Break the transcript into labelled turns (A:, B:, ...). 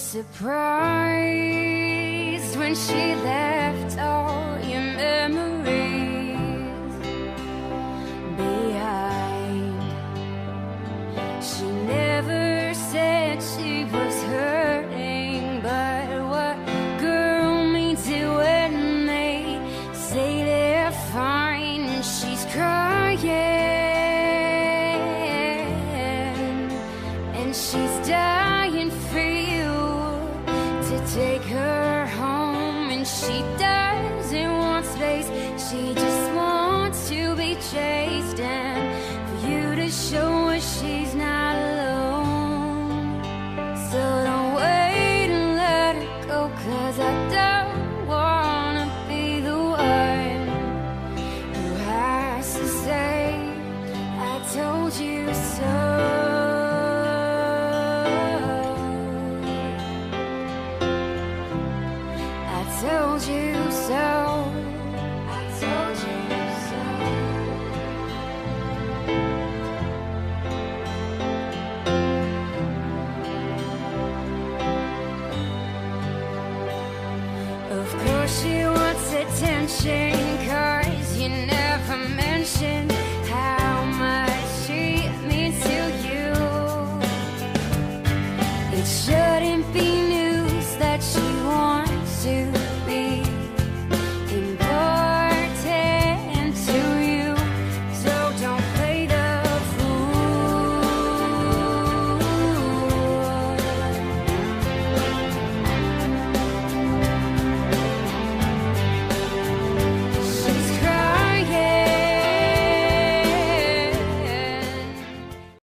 A: surprised when she left all your memories behind. She never said she was hurting, but what girl means it when they say they're fine? And she's crying, and she's dying for you to take her home. And she doesn't want space, she just wants to be chased, and for you to show her she's not alone. So don't wait and let her go, 'cause I don't wanna be the one who has to say I told you so. I told you so. I told you so. Of course she wants attention,